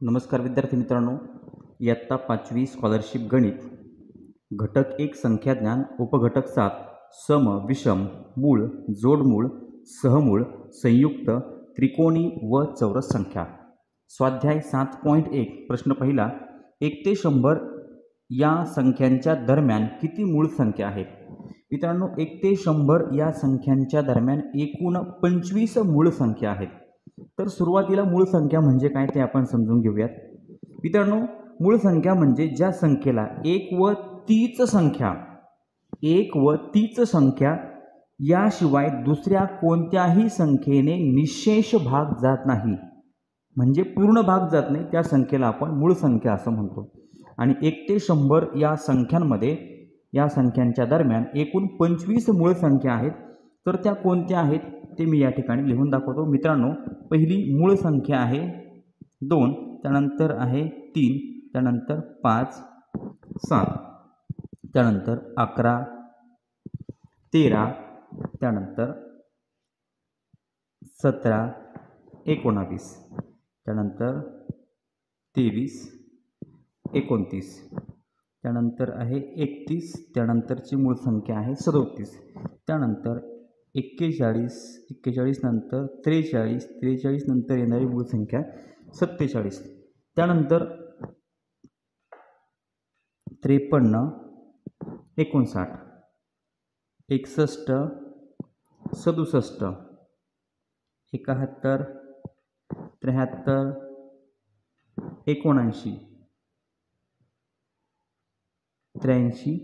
नमस्कार विद्यार्थी मित्रांनो, इयत्ता 5वी स्कॉलरशिप गणित घटक 1 संख्याज्ञान उपघटक 7 सम विषम मूळ जोडमूळ सहमूळ संयुक्त त्रिकोणी व चौरस संख्या स्वाध्याय 7.1 प्रश्न पहिला 1 ते 100 या संख्यांच्या दरम्यान किती मूळ संख्या आहेत? मित्रांनो, 1 ते 100 या संख्यांच्या दरम्यान एकूण 25 मूळ संख्या आहेत. तर सुरुवातीला मूळ संख्या म्हणजे काय ते आपण समजून घेऊयात. मित्रांनो, मूळ संख्या म्हणजे ज्या संख्येला एक व तीच संख्या याशिवाय दुसऱ्या कोणत्याही संख्येने निःशेष भाग जात नाही, म्हणजे पूर्ण भाग जात नाही, त्या संख्येला आपण मूळ संख्या असं म्हणतो. आणि 1 ते 100 या संख्यांमध्ये या संख्यांच्या दरम्यान एकूण 25 मूळ संख्या आहेत. तर त्या कोणत्या आहेत ते मी या ठिकाणी लिहून दाखवतो. मित्रांनो, पहिली मूळ संख्या आहे 2, त्यानंतर आहे 3, त्यानंतर 5, 7, त्यानंतर 11, 13, त्यानंतर 17, 19, त्यानंतर 23, 29, त्यानंतर आहे 31, त्यानंतरची मूळ संख्या आहे 37, त्यानंतर 41 नंतर 43 नंतर येणारी मूळ संख्या 47, त्यानंतर 53, 59, 61, 67, 71, 73, 79, 83,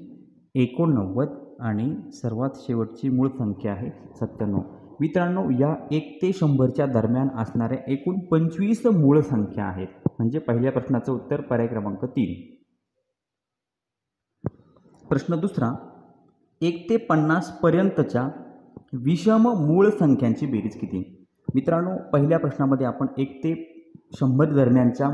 89 आणि सर्वात शेवटची मूळ संख्या आहे 97. मित्रांनो, या 1 ते 100च्या दरम्यान असणाऱ्या एकूण 25 मूळ संख्या आहेत. म्हणजे पहिल्या प्रश्नाचं उत्तर पर्याय क्रमांक 3. प्रश्न दुसरा 1 ते 50 पर्यंतच्या विषम मूळ संख्यांची बेरीज किती? मित्रांनो, पहिल्या प्रश्नामध्ये आपण 1 ते 100 दरम्यानच्या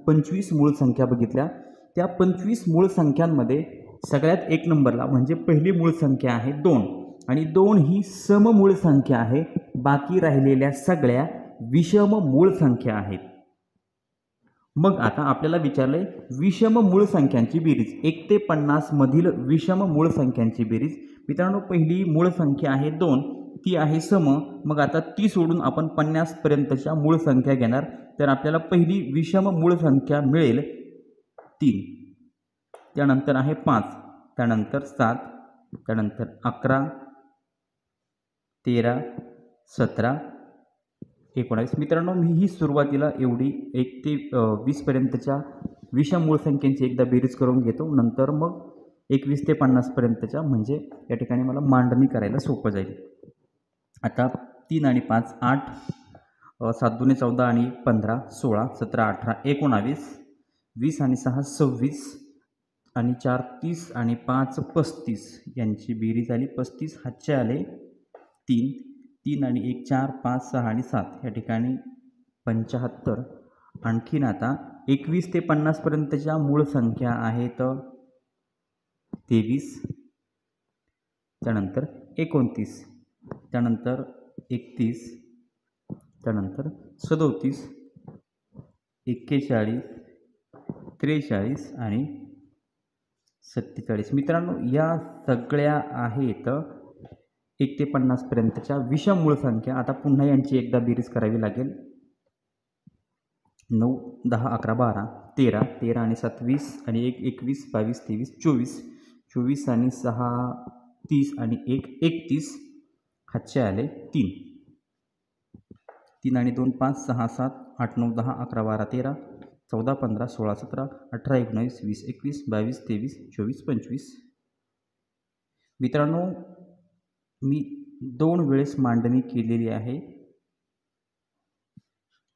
25 मूळ संख्या बघितल्या. त्या 25 मूळ संख्यांमध्ये सगळ्यात 1 नंबरला म्हणजे पहिली मूळ संख्या आहे 2 आणि 2 ही सममूळ संख्या आहे. बाकी राहिलेल्या सगळ्या विषम मूळ संख्या आहेत. मग आता आपल्याला विचारलंय विषम मूळ संख्यांची बेरीज, 1 ते 50 मधील विषम मूळ संख्यांची बेरीज. मित्रांनो, पहिली मूळ संख्या आहे 2, ती आहे सम. मग आता ती सोडून आपण 50 पर्यंतच्या मूळ संख्या घेणार. तर आपल्याला पहिली विषम मूळ संख्या मिळेल 3, त्यानंतर आहे 5, त्यानंतर 7, त्यानंतर 11, 13, 17, 19. मित्रांनो, मी ही सुरुवातीला एवढी 1 ते 20 पर्यंतच्या विषम मूळ संख्यांची एकदा बेरीज करून घेतो. नंतर मग 21 ते 50 पर्यंतच्या, म्हणजे या ठिकाणी मला मांडणी करायला सोपं जाईल. आता 3 आणि 5 8, 7 दूने 14 आणि 15 16, 17, 18, 19, 20 आणि 6 26 आणि 4 30 आणि 5 35 यांची बेरीज आली 35. हातचे आले 3, 3 आणि 1 4, 5 6 आणि 7 या ठिकाणी 75. आणखीन आता 21 ते 50 पर्यंतच्या मूळ संख्या आहेत 23, त्यानंतर 29, त्यानंतर 31, त्यानंतर 37, 41, 43 आणि 47. मित्रांनो, या सगळ्या आहेत 1 ते 50 पर्यंतच्या विषम मूळ संख्या. आता पुन्हा यांची एकदा बेरीज करावी लागेल. 9 10 11 12 13, 13 आणि 7 20 आणि 1 21 22 23 24, 24 आणि 6 30 आणि 1 31. हातचे आले 3, 3 आणि 2 5 6 7 8 9 10 11 12 13 14 15 16 17 18 19 20 21 22 23 24 25. मित्रांनो, मी 2 वेळेस मांडणी केलेली आहे.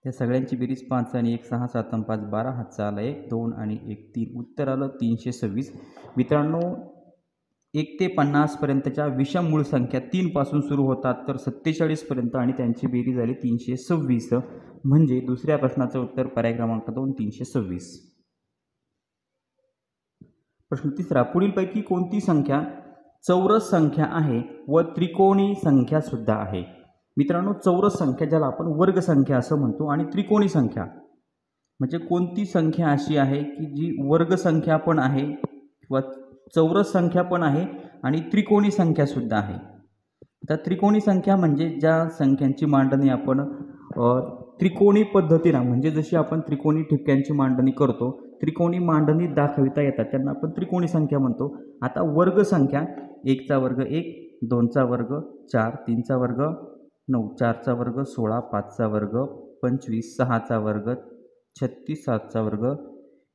त्या सगळ्यांची बेरीज 5 आणि 1 6 7 5 12. हातचा आला 1 2 आणि 1 3. उत्तर आलं 326. मित्रांनो, 1 ते 50 पर्यंतच्या विषम मूळ संख्या 3 पासून सुरू होतात तर 47 पर्यंत आणि त्यांची बेरीज झाली 326. म्हणजे दुसऱ्या प्रश्नाचं उत्तर पर्याय क्रमांक 2 326. प्रश्न तिसरा, पुढीलपैकी कोणती संख्या चौरस संख्या आहे व त्रिकोणी संख्या सुद्धा आहे? मित्रांनो, चौरस संख्या ज्याला आपण वर्ग संख्या असं म्हणतो आणि त्रिकोणी संख्या म्हणजे कोणती संख्या अशी आहे की जी वर्ग संख्या पण आहे किंवा चौरस संख्या पण आहे आणि त्रिकोणी संख्या सुद्धा आहे. आता त्रिकोणी संख्या म्हणजे ज्या संख्यांची मांडणी आपण त्रिकोणी पद्धतीने, म्हणजे जशी आपण त्रिकोणी ठिपक्यांची मांडणी करतो, त्रिकोणी मांडणी दाखविता येतात त्यांना आपण त्रिकोणी संख्या म्हणतो. आता वर्ग संख्या 1चा वर्ग 1, 2चा वर्ग 4, 3चा वर्ग 9, 4चा वर्ग 16, 5चा वर्ग 25, 6चा वर्ग 36, 7चा वर्ग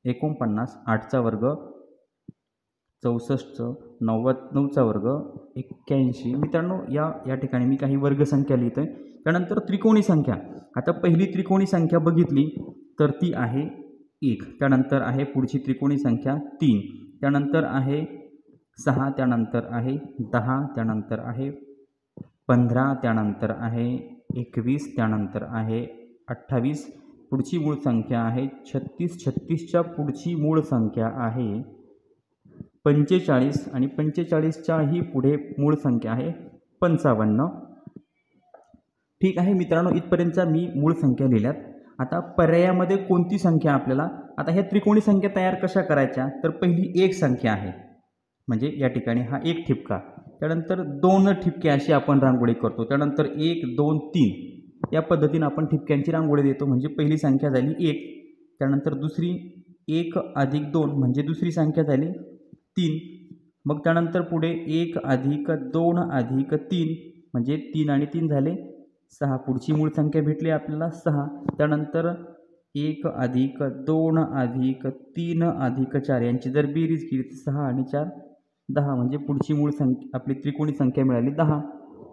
49, 8चा वर्ग 64, 9चा वर्ग 81. मित्रांनो या ठिकाणी मी काही वर्गसंख्या लिहितोय. त्यानंतर त्रिकोणी संख्या. आता पहिली त्रिकोणी संख्या बघितली तर ती आहे 1. त्यानंतर आहे पुढची त्रिकोणी संख्या 3. त्यानंतर आहे 6. त्यानंतर आहे 10. त्यानंतर आहे 15. त्यानंतर आहे 21. त्यानंतर आहे 28. पुढची मूळ संख्या आहे 36. 36च्या पुढची मूळ संख्या आहे 45 आणि 45च्याही पुढे मूळ संख्या आहे 55. ठीक आहे मित्रांनो, इथपर्यंतच्या मी मूळ संख्या लिहिल्यात. आता पर्यायामध्ये कोणती संख्या आपल्याला, आता ह्या त्रिकोणी संख्या तयार कशा करायच्या, तर पहिली एक संख्या आहे म्हणजे या ठिकाणी हा एक ठिपका. त्यानंतर 2 ठिपके अशी आपण रांगोळी करतो. त्यानंतर 1, 2, 3 या पद्धतीने आपण ठिपक्यांची रांगोळी देतो. म्हणजे पहिली संख्या झाली 1. त्यानंतर दुसरी 1 अधिक 2 म्हणजे दुसरी संख्या झाली 3. मग त्यानंतर पुढे 1 अधिक 2 अधिक 3 म्हणजे 3 आणि 3 झाले 6. पुढची मूळ संख्या भेटली आपल्याला 6. त्यानंतर 1 अधिक 2 अधिक 3 अधिक 4 यांची जर बेरीज केली तर 6 आणि 4 10 म्हणजे पुढची मूळ संख्या आपली त्रिकोणी संख्या मिळाली 10.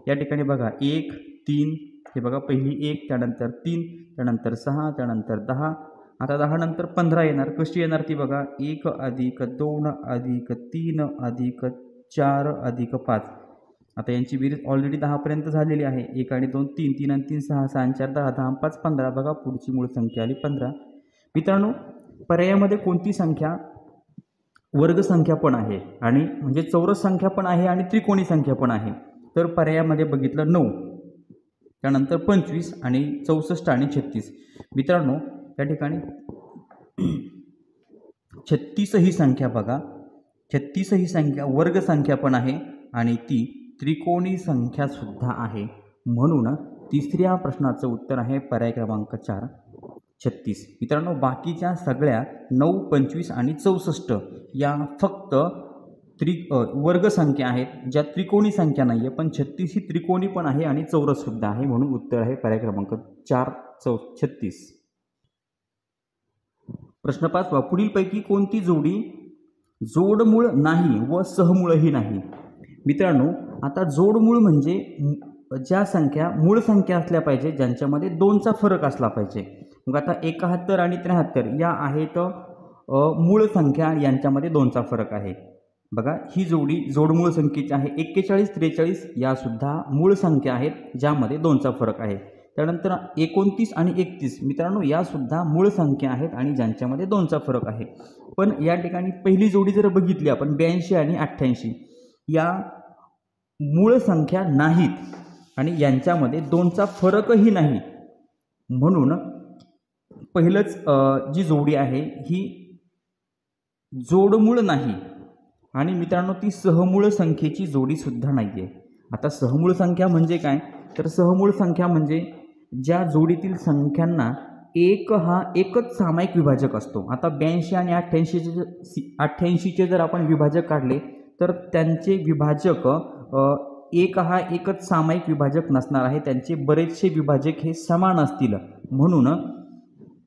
या ठिकाणी बघा 1, 3 हे बघा पहिली 1, त्यानंतर 3, त्यानंतर 6, त्यानंतर 10. आता 10 नंतर 15 येणार. कशी येणार ती बघा, 1 अधिक 2 अधिक 3 अधिक 4 अधिक 5. आता यांची बेरीज ऑलरेडी 10पर्यंत झालेली आहे. 1 आणि 2 3, 3 आणि 3 6, 6 आणि 4 10, 10 आणि 5 15. बघा पुढची मूळ संख्या आली 15. मित्रांनो, पर्यायामध्ये कोणती संख्या वर्ग संख्या पण आहे आणि म्हणजे चौरस संख्या पण आहे आणि त्रिकोणी संख्या पण आहे, तर पर्यायामध्ये बघितलं 9, त्यानंतर 25 आणि 64 आणि 36. मित्रांनो या ठिकाणी 36 ही संख्या बघा, 36 ही संख्या वर्ग संख्या पण आहे आणि ती त्रिकोणी संख्या सुद्धा आहे. म्हणून तिसऱ्या प्रश्नाचं उत्तर आहे पर्याय क्रमांक 4, 36. मित्रांनो बाकीच्या सगळ्या 9, 25 आणि 64 या फक्त वर्ग संख्या आहेत, ज्या त्रिकोणी संख्या नाही आहे. पण 36 ही त्रिकोणी पण आहे आणि चौरस सुद्धा आहे. म्हणून उत्तर आहे पर्याय क्रमांक 4, 36. प्रश्न 5 पुढीलपैकी कोणती जोडी जोडमूळ नाही व सहमूळही नाही. मित्रांनो आता जोडमूळ म्हणजे ज्या संख्या मूळ संख्या असल्या पाहिजे ज्यांच्यामध्ये 2चा फरक असला पाहिजे. मग आता 71 आणि 73 या आहेत मूळ संख्या आणि यांच्यामध्ये 2चा फरक आहे. बघा ही जोडी जोडमूळ संख्येची आहे. 41, 43 या सुद्धा मूळ संख्या आहेत ज्यामध्ये 2चा फरक आहे. त्यानंतर 29 आणि 31 मित्रांनो या सुद्धा मूळ संख्या आहेत आणि ज्यांच्यामध्ये 2चा फरक आहे. पण या ठिकाणी पहिली जोडी जर बघितली आपण 82 आणि 88 या मूळ संख्या नाहीत आणि यांच्यामध्ये 2चा फरकही नाही. म्हणून पहिलंच जी जोडी आहे ही जोडमूळ नाही आणि मित्रांनो ती सहमूळ संख्येची जोडीसुद्धा नाही आहे. आता सहमूळ संख्या म्हणजे काय, तर सहमूळ संख्या म्हणजे ज्या जोडीतील संख्यांना एक हा एकच सामायिक विभाजक असतो. आता 82 आणि 88चे जर आपण विभाजक काढले तर त्यांचे विभाजक एक हा एकच सामायिक विभाजक नसणार आहे. त्यांचे बरेचसे विभाजक हे समान असतील. म्हणून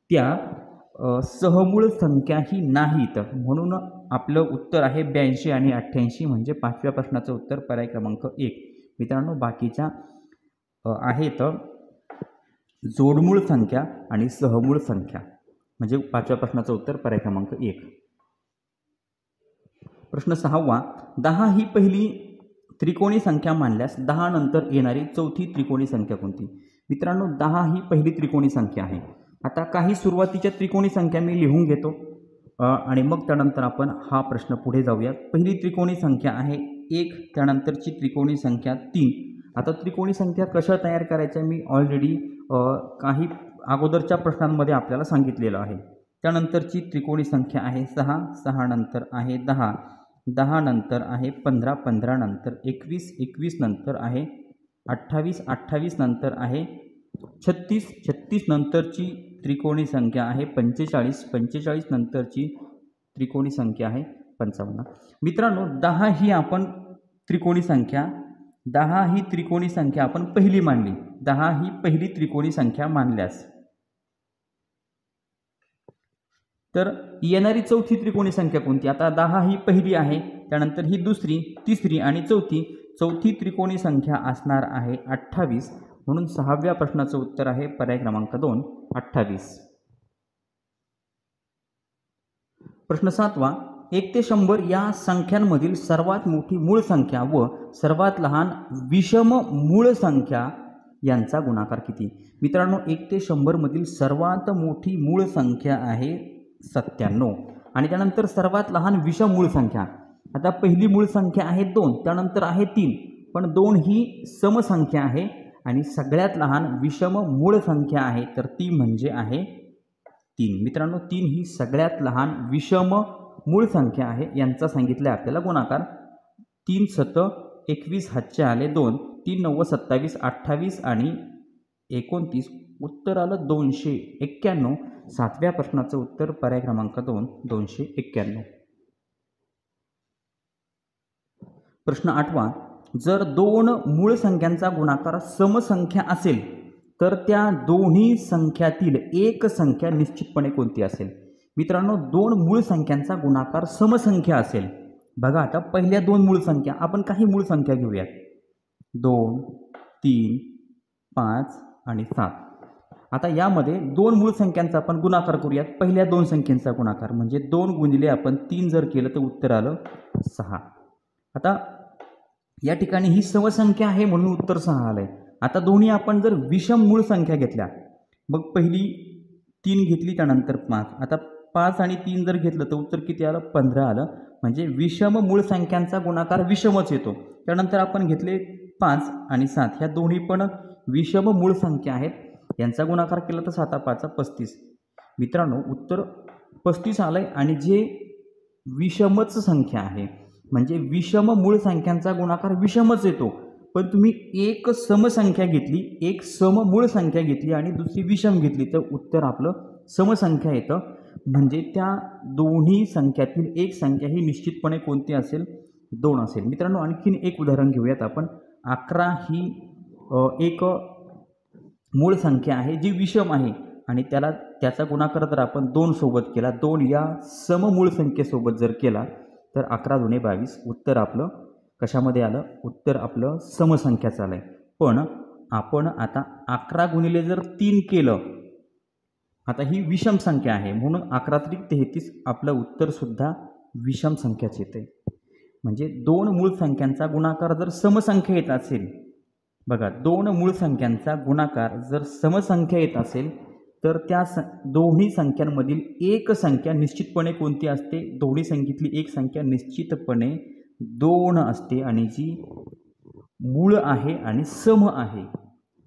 त्या सहमूळ संख्याही नाहीत. म्हणून आपलं उत्तर आहे 82 आणि 88 म्हणजे 5व्या प्रश्नाचं उत्तर पर्याय क्रमांक 1. मित्रांनो बाकीच्या आहेत जोडमूळ संख्या आणि सहमूळ संख्या म्हणजे 5व्या प्रश्नाचं उत्तर पर्याय क्रमांक 1. प्रश्न 6 10 ही पहिली त्रिकोणी संख्या मानल्यास 10 नंतर येणारी चौथी त्रिकोणी संख्या कोणती. मित्रांनो 10 ही पहिली त्रिकोणी संख्या आहे. आता काही सुरुवातीच्या त्रिकोणी संख्या मी लिहून घेतो आणि मग त्यानंतर आपण हा प्रश्न पुढे जाऊया. पहिली त्रिकोणी संख्या आहे 1, त्यानंतरची त्रिकोणी संख्या 3. आता त्रिकोणी संख्या कशा तयार करायच्या मी ऑलरेडी काही अगोदरच्या प्रश्नांमध्ये आपल्याला सांगितलेलं आहे. त्यानंतरची त्रिकोणी संख्या आहे 6, 6 नंतर आहे 10, 10 नंतर आहे 15, 15 नंतर 21, 21 नंतर आहे 28, 28 नंतर आहे 36, 36 नंतरची त्रिकोणी संख्या आहे 45, 45 नंतरची त्रिकोणी संख्या आहे 55. मित्रांनो 10 ही आपण त्रिकोणी संख्या 10 ही त्रिकोणी संख्या आपण पहिली मानली. 10 ही पहिली त्रिकोणी संख्या मानल्यास तर येणारी चौथी त्रिकोणी संख्या कोणती? आता 10 ही पहिली आहे, त्यानंतर ही दुसरी, तिसरी आणि चौथी. चौथी त्रिकोणी संख्या असणार आहे 28. म्हणून 6व्या प्रश्नाचं उत्तर आहे पर्याय क्रमांक 2, 28. प्रश्न 7वा, 1 ते 100 या संख्यांमधील सर्वात मोठी मूळ संख्या व सर्वात लहान विषम मूळ संख्या यांचा गुणाकार किती? मित्रांनो 1 ते 100 मधील सर्वात मोठी मूळ संख्या आहे 97 आणि त्यानंतर सर्वात लहान विषम मूळ संख्या. आता पहिली मूळ संख्या आहे 2, त्यानंतर आहे 3, पण 2 ही समसंख्या आहे आणि सगळ्यात लहान विषम मूळ संख्या आहे तर ती म्हणजे आहे 3. मित्रांनो 3 ही सगळ्यात लहान विषम मूळ संख्या आहे. यांचा सांगितलं आपल्याला गुणाकार. 3 7 21 हातचे आले 2, 3 9 27 28 आणि 29. उत्तर आलं 291. 7व्या प्रश्नाचं उत्तर पर्याय क्रमांक 2, 291. प्रश्न 8वा, जर 2 मूळ संख्यांचा गुणाकार समसंख्या असेल तर त्या दोन्ही संख्यातील एक संख्या निश्चितपणे कोणती असेल? मित्रांनो 2 मूळ संख्यांचा गुणाकार समसंख्या असेल. बघा आता पहिल्या 2 मूळ संख्या आपण काही मूळ संख्या घेऊयात. 2 3 5 आणि 7. आता यामध्ये 2 मूळ संख्यांचा आपण गुणाकार करूयात. पहिल्या 2 संख्यांचा गुणाकार म्हणजे 2 गुणिले आपण 3 जर केलं तर उत्तर आलं 6. आता या ठिकाणी ही समसंख्या आहे म्हणून उत्तर 6 आलंय. आता दोन्ही आपण जर विषम मूळ संख्या घेतल्या, मग पहिली 3 घेतली त्यानंतर 5. आता 5 आणि 3 जर घेतलं तर उत्तर किती आलं? 15 आलं. म्हणजे विषम मूळ संख्यांचा गुणाकार विषमच येतो. त्यानंतर आपण घेतले 5 आणि 7, ह्या दोन्ही पण विषम मूळ संख्या आहेत. यांचा गुणाकार केला तर 7 5 35. मित्रांनो उत्तर 35 आलंय आणि जे विषमच संख्या आहे म्हणजे विषम मूळ संख्यांचा गुणाकार विषमच येतो. पण तुम्ही एक समसंख्या घेतली, एक सममूळ संख्या घेतली आणि दुसरी विषम घेतली तर उत्तर आपलं समसंख्या येतं. म्हणजे त्या दोन्ही संख्यातील एक संख्या ही निश्चितपणे कोणती असेल? 2 असेल. मित्रांनो आणखीन एक उदाहरण घेऊयात आपण. 11 ही एक मूळ संख्या आहे जी विषम आहे आणि त्याचा गुणाकार जर आपण 2 सोबत केला, 2 या सममूळ संख्येसोबत जर केला तर 11 दुणे 22. उत्तर आपलं कशामध्ये आलं? उत्तर आपलं समसंख्याचं आलंय. पण आपण आता 11 गुणिले जर 3 केलं, आता ही विषम संख्या आहे म्हणून 11 त्रिक 33 आपलं उत्तर सुद्धा विषम संख्याच येते. म्हणजे 2 मूळ संख्यांचा गुणाकार जर समसंख्या येत असेल, बघा 2 मूळ संख्यांचा गुणाकार जर समसंख्या येत असेल तर त्या दोन्ही संख्यांमधील एक संख्या निश्चितपणे कोणती असते? दोन्ही संख्येतली एक संख्या निश्चितपणे 2 असते आणि जी मूळ आहे आणि सम आहे.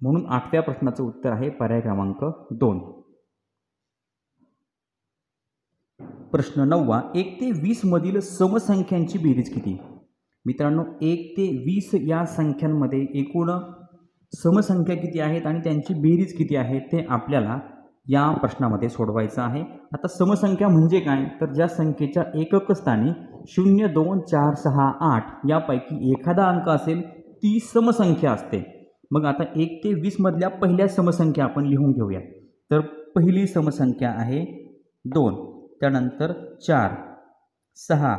म्हणून 8व्या प्रश्नाचं उत्तर आहे पर्याय क्रमांक 2. प्रश्न 9वा, 1 ते 20 मधील समसंख्यांची बेरीज किती? मित्रांनो 1 ते 20 या संख्यांमध्ये एकूण समसंख्या किती आहेत आणि त्यांची बेरीज किती आहे ते आपल्याला या प्रश्नामध्ये सोडवायचं आहे. आता समसंख्या म्हणजे काय? तर ज्या संख्येच्या एकक स्थानी 0 2 4 6 8 यापैकी एखादा अंक असेल ती समसंख्या असते. मग आता 1 ते 20 मधल्या पहिल्या समसंख्या आपण लिहून घेऊया. तर पहिली समसंख्या आहे 2, त्यानंतर 4 6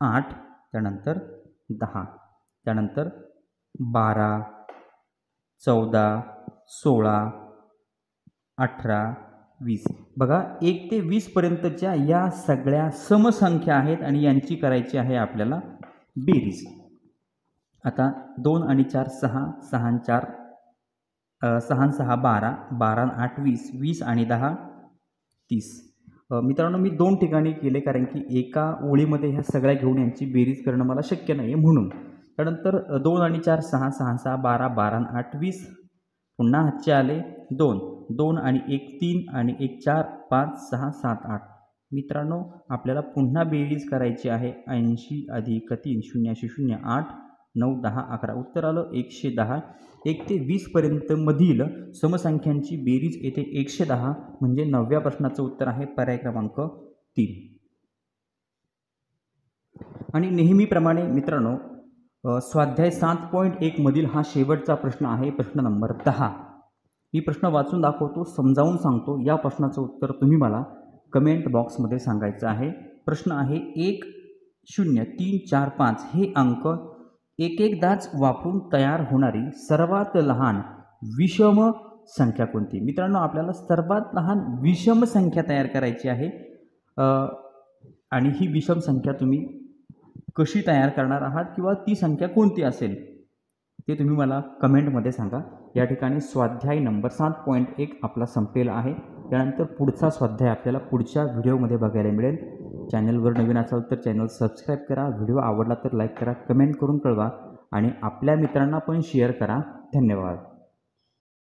8, त्यानंतर 10, त्यानंतर 12 14 16 18 20. बघा 1 ते 20 पर्यंतच्या या सगळ्या समसंख्या आहेत आणि यांची करायची आहे आपल्याला बेरीज. आता 2 आणि 4 6, 6 आणि 4 6 आणि 6 12, 12 आणि 8 20, 20 आणि 10 30. मित्रांनो मी 2 ठिकाणी केले कारण की एका ओळीमध्ये ह्या सगळ्या घेऊन यांची बेरीज करणं मला शक्य नाही आहे म्हणून. त्यानंतर 2 आणि 4 6, 6 6 12, 12 आणि 8 20, पुन्हा हातचे आले 2, 2 आणि 1 3 आणि 1 4 5 6 7 8. मित्रांनो आपल्याला पुन्हा बेरीज करायची आहे. 80 अधिक 3 0 0 8 9 10 11. उत्तर आलं 110. 1 ते 20 पर्यंत मधील समसंख्यांची बेरीज येते 110. म्हणजे 9व्या प्रश्नाचं उत्तर आहे पर्याय क्रमांक 3. आणि नेहमीप्रमाणे मित्रांनो स्वाध्याय 7.1 मधील हा शेवटचा प्रश्न आहे, प्रश्न नंबर 10. मी प्रश्न वाचून दाखवतो, समजावून सांगतो. या प्रश्नाचं उत्तर तुम्ही मला कमेंट बॉक्समध्ये सांगायचं आहे. प्रश्न आहे 1 0 3 4 5 हे अंक एकदाच वापरून तयार होणारी सर्वात लहान विषम संख्या कोणती? मित्रांनो आपल्याला सर्वात लहान विषम संख्या तयार करायची आहे. आणि ही विषम संख्या तुम्ही कशी तयार करणार आहात किंवा ती संख्या कोणती असेल ते तुम्ही मला कमेंटमध्ये सांगा. या ठिकाणी स्वाध्याय नंबर 7.1 आपला संपलेला आहे. त्यानंतर पुढचा स्वाध्याय आपल्याला पुढच्या व्हिडिओमध्ये बघायला मिळेल. चॅनलवर नवीन असाल तर चॅनल सबस्क्राईब करा. व्हिडिओ आवडला तर लाईक करा, कमेंट करून कळवा आणि आपल्या मित्रांना पण शेअर करा. धन्यवाद.